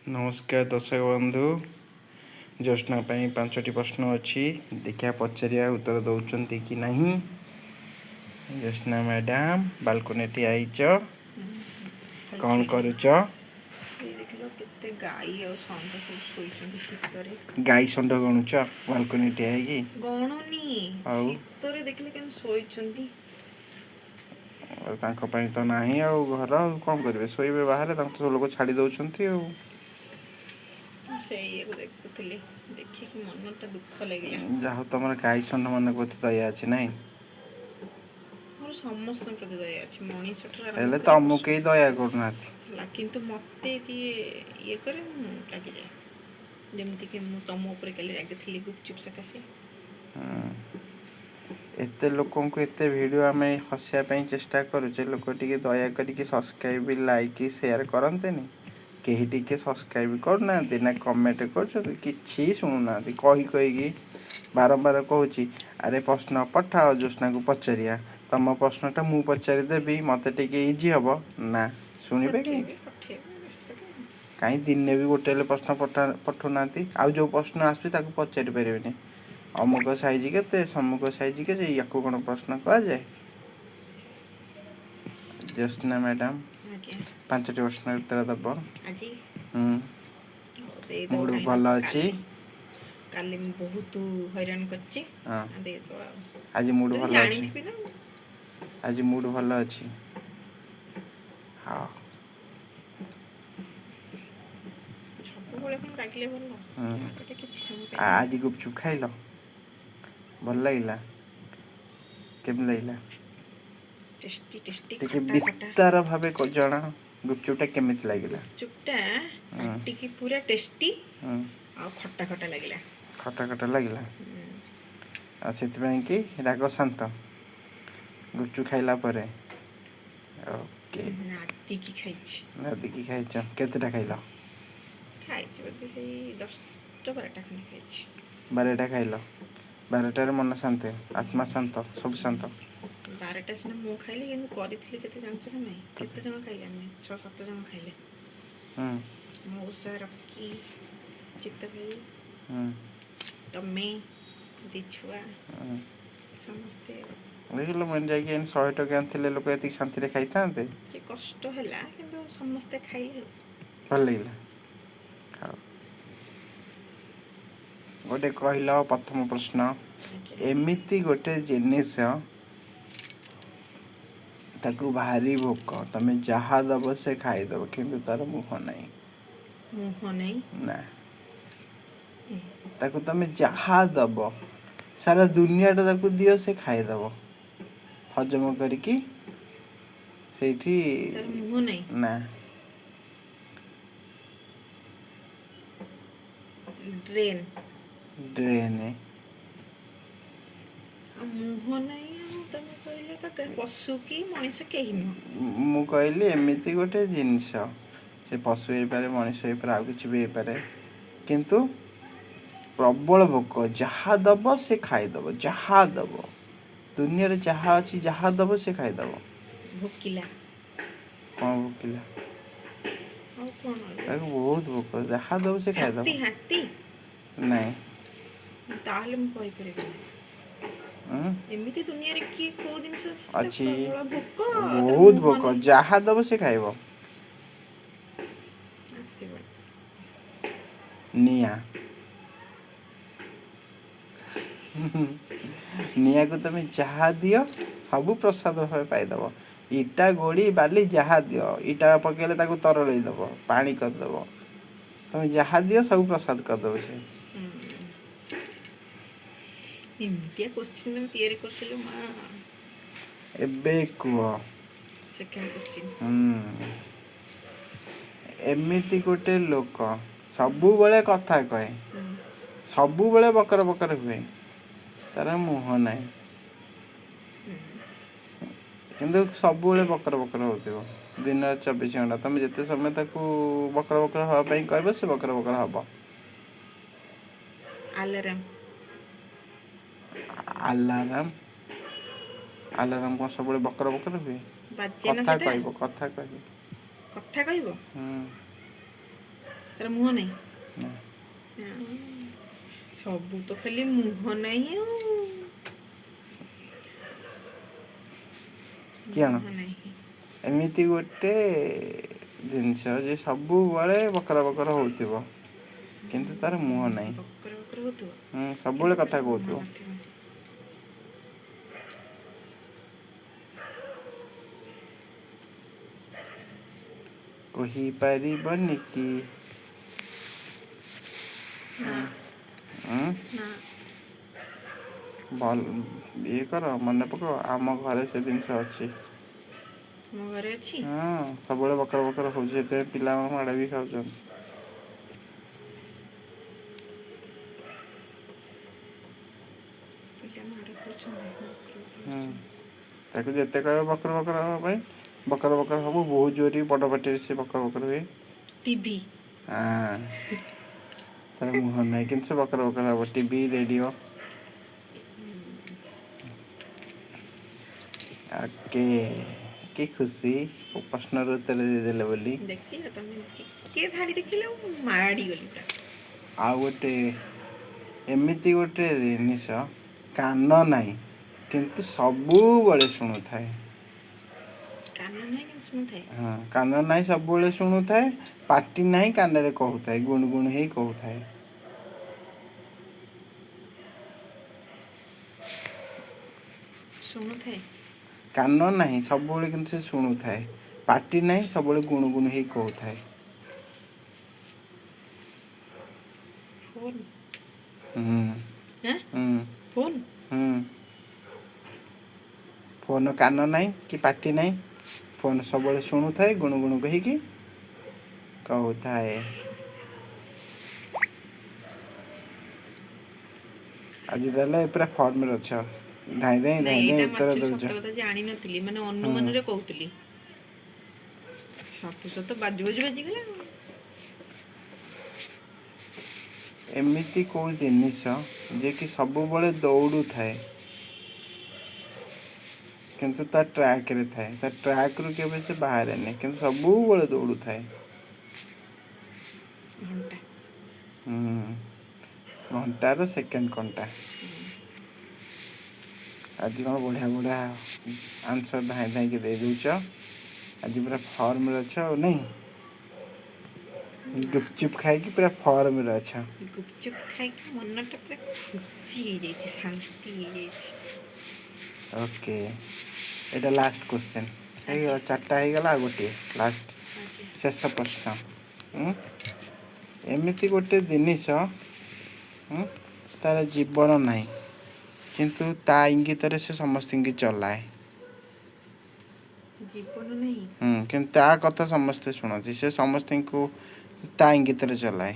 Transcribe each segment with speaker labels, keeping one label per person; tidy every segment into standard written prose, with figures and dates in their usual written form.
Speaker 1: नमस्कार दर्शक बंधु ज्योत्ना पांचटी प्रश्न अच्छी देखिया पचारिया उत्तर दौरान कि नहीं। ज्योत्ना मैडम बालकोनी टी आईच कौन करुच? गाई षंड गणुच बालकोनी टी आई तो नहीं घर कौन करेंगे शोबे बाहर तो लोग छाड़ी दौरान जहाँ तुम गाई षंड मान प्रति दया अच्छी ना तुमको कई दया करना
Speaker 2: କିନ୍ତୁ ମୋତେ ଯିଏ ଇଏ କରେ ମୁଁ ରାଗିଯାଏ। ଯେମିତିକି ମୁଁ ତମ ଉପରେ କାଲି ରାଗିଥିଲି ଗୁପଚୁପ୍ ସକାଶେ।
Speaker 1: एते लोक एते वीडियो आम हसापी चेष्टा करुचे लोक टे दया करके सब्सक्राइब लाइक शेयर करते कहीं टे सब्सक्राइब करना ना कमेंट कर शुणुना कही बारंबार कहूँ अरे प्रश्न पठाओ ज्योत्ना को पचारिया तुम प्रश्नटा मु पचारिदेवी मत इजी हम ना शुणे कि कहीं दिन भी गोटे प्रश्न पठाऊना आउ जो प्रश्न आसुच्ची पचारि पारे अमुक साइज के सम्मुख साइज के या कौन प्रश्न कह जाए। ज्योत्ना मैडम पांचटी प्रश्न उत्तर दब मूड भल अच्छी
Speaker 2: काली बहुत हैरान करछि
Speaker 1: आज मूड भल अच्छी आज मूड भल अच्छी हाँ आज गुपचुप खाइल भल लगे केम लगे
Speaker 2: टेस्टी टेस्टी
Speaker 1: विस्तार भाव जना गुपचुपटा केमिति लगिला
Speaker 2: चुपटा टिकी पूरा टेस्टी आ खट्टा खट्टा लगिला
Speaker 1: खट्टा खट्टा लगिला आ सेति कि राग शांत गुपचुप खाइला परे ओके
Speaker 2: नादी की
Speaker 1: खाइछ केतेटा खाइला
Speaker 2: खाइछ बोलते से 10-12टा खंड खाइछ
Speaker 1: 12टा खाइला 12टार मन शांत आत्मा शांत सब शांत
Speaker 2: 12टा सिना मु खाइली किंतु करिथिली केते जानछ ना नहीं केते जण खाइले हम 6-7 जण खाइले मौसा रकी चित्त भाई तमे दिछुआ समस्ते
Speaker 1: देखिल मन जाके 100 टका आनथिले लोक एति शांति रे खाइ थांते
Speaker 2: के कष्ट होला किंतु समस्ते खाइले
Speaker 1: भल लागला गोटे कहल प्रथम प्रश्न एमिति गोटे जिनिस ताकू भारी भोक तमे जहा दब से खाईदब किंतु तार मुह नहीं ना ताकू तमे जहा दब सारा दुनिया ताकू दियो से खाईदब हजम करके सेठी
Speaker 2: मुह नहीं
Speaker 1: ना
Speaker 2: ड्रेन
Speaker 1: ड्रेन
Speaker 2: मुह नहीं तमे कहले तो पशु की मनुष्य केही न
Speaker 1: मु कहली एमिति गोटे जिनिस से पशु हो पारे मनुष्य हो पारे आ किछि भी हो पारे किंतु प्रबल भोक जहाँ दब से खाईदब जहाँ दब दुनिया रे जहाँ अच्छी जहाँ दब से खाईदब
Speaker 2: भोकिला
Speaker 1: कौन भोकिला बहुत भोक जहाँ दब से खाईदब
Speaker 2: हाथी
Speaker 1: नहीं
Speaker 2: ताहले मु कहि परबे एमिति दुनिया रे की को दिनस
Speaker 1: अच्छी
Speaker 2: भोक
Speaker 1: बहुत भोक जहाँ दब से खाइब निया निया को तुम जहाँ दियो सब प्रसाद भाव पाइदब इटा गोड़ी बाली जहाँ दियो इटा पकेले ताको तरलई दब पानी करदब तुम जहाँ दियो सब प्रसाद करदब से
Speaker 2: एमितिया क्वेश्चन में तैयारी करथिलो मा
Speaker 1: एबे कुओ
Speaker 2: सेकंड क्वेश्चन
Speaker 1: एमिति गोटे लोक सबु बेले कथा कहे सबु बेले बकर बकर हुए तार मुह नहीं किंतु सबु बेले बकर बकर होतिबो दिन 24 घंटा तुम जिते समय ताकू बकर बकर हवा पई कहबो से बकर बकर हबो
Speaker 2: अलार्म
Speaker 1: अलार्म अलार्म कौन सब बकर बकर हुए
Speaker 2: कथा कहबो ତାର ମୁହଁ ନାହିଁ।
Speaker 1: ନା।
Speaker 2: ସବୁ ତ ଖାଲି ମୁହଁ ନାହିଁ ଆଉ
Speaker 1: କିଅଣ
Speaker 2: ମୁହଁ ନାହିଁ।
Speaker 1: ଏମିତି ଗୋଟେ ଜିନିଷ ଯେ ସବୁବେଳେ ବକର ବକର ହଉଥିବ କିନ୍ତୁ ତାର ମୁହଁ ନାହିଁ।
Speaker 2: ବକର ବକର ହଉଥିବ
Speaker 1: ସବୁବେଳେ
Speaker 2: କିନ୍ତୁ
Speaker 1: କଥା
Speaker 2: ତାର ମୁହଁ
Speaker 1: କହୁଥିବ।
Speaker 2: ନଥିବ।
Speaker 1: କହିପାରିବନି କି?
Speaker 2: ନା
Speaker 1: ଉଁ
Speaker 2: ନା
Speaker 1: ଭଲ ଇଏ କର ମନେ ପକାଅ ଆମ ଘରେ ସେ ଜିନିଷ ଅଛି।
Speaker 2: ମୋ ଘରେ ଅଛି।
Speaker 1: ହଁ ସବୁବେଳେ ବକର ବକର ହଉଛି ସେଥିପାଇଁ ପିଲାମାନେ ମାଡ଼ ବି ଖାଉଛନ୍ତି।
Speaker 2: ପିଲା ମାଡ଼ ଖାଉଛନ୍ତି ବକର ବକର
Speaker 1: ହୁଁ
Speaker 2: ହଉଛନ୍ତି।
Speaker 1: ତାକୁ ଯେତେ କହିବ ବକର ବକର ହେବା ପାଇଁ ବକର ବକର ହବ। ବହୁତ ଜୋରରେ ବଡ଼ ପାଟିରେ ସେ ବକର ବକର ହୁଏ।
Speaker 2: ଟିଭି
Speaker 1: ତାର ମୁହଁ ନାହିଁ କିନ୍ତୁ ସେ ବକର ବକର ହବ। TV radio. ଓକେ କି ଖୁସି ପ୍ରଶ୍ନର ଉତ୍ତର ଦେଇଦେଲେ ବୋଲି।
Speaker 2: ଦେଖିଲ ତମେ କିଏ ଧାଡ଼ି ଦେଖିଲ ମାଡ଼ିଗଲି ପୁରା।
Speaker 1: ଆଉ ଗୋଟେ ଏମିତି ଗୋଟେ ଜିନିଷ କାନ ନାହିଁ କିନ୍ତୁ ସବୁବେଳେ ଶୁଣୁଥାଏ।
Speaker 2: କାନ ନାହିଁ କିନ୍ତୁ ଶୁଣୁଥାଏ।
Speaker 1: ହଁ କାନ ନାହିଁ ସବୁବେଳେ ଶୁଣୁଥାଏ। ପାଟି ନାହିଁ କାନରେ କହୁଥାଏ ଗୁଣୁ ଗୁଣୁ ହେଇ କହୁଥାଏ।
Speaker 2: ଶୁଣୁଥାଏ।
Speaker 1: କାନ ନାହିଁ ସବୁବେଳେ କିନ୍ତୁ ସେ ଶୁଣୁଥାଏ। ପାଟି ନାହିଁ ସବୁବେଳେ ଗୁଣୁ ଗୁଣୁ ହେଇ କହୁଥାଏ।
Speaker 2: ଫୋନ୍।
Speaker 1: ହୁଁ
Speaker 2: ଆଁ
Speaker 1: ହୁଁ
Speaker 2: ଫୋନ୍।
Speaker 1: ହୁଁ ଫୋନ୍ କାନ ନାହିଁ କି ପାଟି ନାହିଁ। ଫୋନ୍ ସବୁବେଳେ ଶୁଣୁଥାଏ ଗୁଣୁ ଗୁଣୁ କହିକି କହୁଥାଏ। ଆଜି ତାହେଲେ ପୁରା ଫର୍ମରେ ଅଛ। ଧାଇଁ
Speaker 2: ନାଇଁ
Speaker 1: ଧାଇଁ
Speaker 2: ଏଇଟା ମୁଁ
Speaker 1: ଉତ୍ତର
Speaker 2: ଆକ୍ଚୁଆଲି
Speaker 1: ଦେଉଛ।
Speaker 2: ସତ କଥା ଜାଣିନଥିଲି ମାନେ
Speaker 1: ହୁଁ
Speaker 2: ଅନୁମାନରେ କହୁଥିଲି। ସତ ସତ ବାଜୁ ବାଜୁ ବାଜିଗଲା ଆଉ।
Speaker 1: ଏମିତି କେଉଁ ଜିନିଷ ଯେ କି ସବୁବେଳେ ଦୌଡ଼ୁଥାଏ କିନ୍ତୁ ତା ଟ୍ରାକରେ ଥାଏ। ତା ଟ୍ରାକରୁ କେବେ ସେ ବାହାରେନି କିନ୍ତୁ ସବୁବେଳେ ଦୌଡ଼ୁଥାଏ।
Speaker 2: ଘଣ୍ଟା।
Speaker 1: ଘଣ୍ଟାର ସେକେଣ୍ଡ କଣ୍ଟା। ଆଜି କ'ଣ ବଢ଼ିଆ ବଢ଼ିଆ ଆନ୍ସର୍ ଧାଇଁ ଧାଇଁକି ଦେଇଦେଉଛ। ଆଜି ପୁରା ଫର୍ମରେ ଅଛ ଆଉ ନାଇଁ।
Speaker 2: ନା
Speaker 1: ଗୁପଚୁପ୍ ଖାଇକି ପୁରା ଫର୍ମରେ ଅଛ।
Speaker 2: ଗୁପଚୁପ୍ ଖାଇକି ମନଟା ପୁରା ଖୁସି ହେଇଯାଇଛି ଶାନ୍ତି ହେଇଯାଇଛି।
Speaker 1: ଓକେ ଏଇଟା ଲାଷ୍ଟ କୋଶ୍ଚିନ୍
Speaker 2: ଆଜ୍ଞା
Speaker 1: ହେଇଗଲା। 4ଟା ହେଇଗଲା ଆଉ ଗୋଟିଏ ଲାଷ୍ଟ
Speaker 2: ଆଜ୍ଞା।
Speaker 1: ଶେଷ ପ୍ରଶ୍ନ। ଏମିତି ଗୋଟେ ଜିନିଷ ତାର ଜୀବନ ନାହିଁ କିନ୍ତୁ ତା ଇଙ୍ଗିତରେ ସେ ସମସ୍ତଙ୍କୁ ଚଲାଏ।
Speaker 2: ଜୀବନ ନାହିଁ।
Speaker 1: କିନ୍ତୁ ତା କଥା ସମସ୍ତେ ଶୁଣନ୍ତି। ସେ ସମସ୍ତଙ୍କୁ ତା ଇଙ୍ଗିତରେ ଚଲାଏ।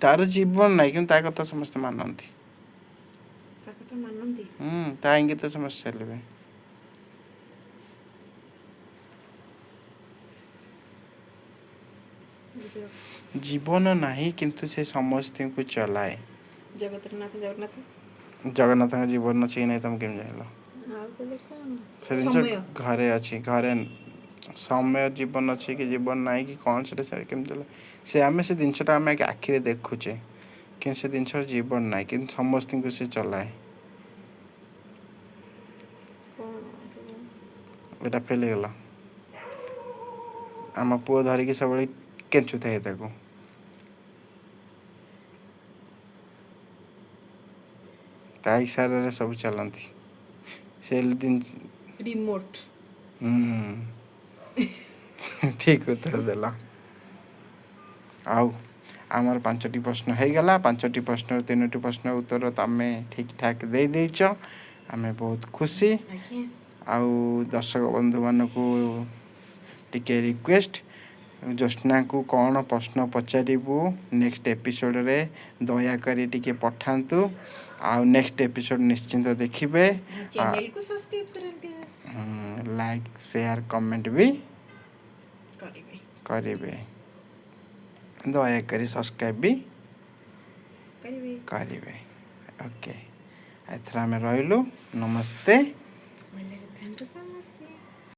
Speaker 1: ତାର ଜୀବନ ନାହିଁ କିନ୍ତୁ ତା କଥା ସମସ୍ତେ ମାନନ୍ତି।
Speaker 2: ତା କଥା ମାନନ୍ତି।
Speaker 1: ତା ଇଙ୍ଗିତରେ ସମସ୍ତେ ଚାଲିବେ। ଜୀବନ ନାହିଁ କିନ୍ତୁ ସେ ସମସ୍ତଙ୍କୁ ଚଲାଏ।
Speaker 2: ଜଗତର ନାଥ ଜଗନ୍ନାଥ।
Speaker 1: ଜଗନ୍ନାଥଙ୍କ ଜୀବନ ଅଛି କି ନାହିଁ ତମେ କେମିତି ଜାଣିଲ?
Speaker 2: ଆଉ ତାହେଲେ କ'ଣ?
Speaker 1: ସେ ଜିନିଷ
Speaker 2: ସମୟ।
Speaker 1: ଘରେ ଅଛି। ଘରେ ସମୟ ଜୀବନ ଅଛି କି ଜୀବନ ନାହିଁ କି କ'ଣ ସେଟା କେମିତି ହେଲା? ଆମେ ସେ ଜିନିଷଟା ଆମେ ଆଖିରେ ଦେଖୁଛେ କିନ୍ତୁ ସେ ଜିନିଷର ଜୀବନ ନାହିଁ କିନ୍ତୁ ସମସ୍ତଙ୍କୁ ସେ ଚଲାଏ। ଏଇଟା ଫେଲ୍ ହେଇଗଲା। ଆମ ପୁଅ ଧରିକି ସବୁବେଳେ କେଞ୍ଚୁଥାଏ ତାକୁ। ତା ଇସାରାରେ ସବୁ ଚାଲନ୍ତି। ସେ
Speaker 2: ରିମୋଟ୍।
Speaker 1: ଠିକ୍ ଉତ୍ତର ଦେଲ। ଆଉ ଆମର 5ଟି ପ୍ରଶ୍ନ ହେଇଗଲା। 5ଟି ପ୍ରଶ୍ନରୁ 3ଟି ପ୍ରଶ୍ନର ଉତ୍ତର ତମେ ଠିକ୍ ଠାକ୍ ଦେଇଦେଇଛ। ଆମେ ବହୁତ ଖୁସି।
Speaker 2: ଆଜ୍ଞା।
Speaker 1: ଆଉ ଦର୍ଶକ ବନ୍ଧୁମାନଙ୍କୁ ଟିକେ ରିକ୍ୱେଷ୍ଟ ଜ୍ୟୋତ୍ସ୍ନାକୁ କ'ଣ ପ୍ରଶ୍ନ ପଚାରିବୁ ନେକ୍ସଟ ଏପିସୋଡ଼ରେ ଦୟାକରି ଟିକେ ପଠାନ୍ତୁ। ଆଉ ନେକ୍ସଟ ଏପିସୋଡ଼ ନିଶ୍ଚିନ୍ତ ଦେଖିବେ।
Speaker 2: ଚ୍ୟାନେଲକୁ ସବସ୍କ୍ରାଇବ୍ କରନ୍ତୁ।
Speaker 1: ଲାଇକ୍ ସେୟାର କମେଣ୍ଟ ବି କରିବେ। ଦୟାକରି ସବସ୍କ୍ରାଇବ୍ ବି କରିବେ। ଓକେ ଏଥର ଆମେ ରହିଲୁ। ନମସ୍ତେ।
Speaker 2: ଭଲରେ ଥାଅ। ଖାଆନ୍ତୁ ସମସ୍ତେ।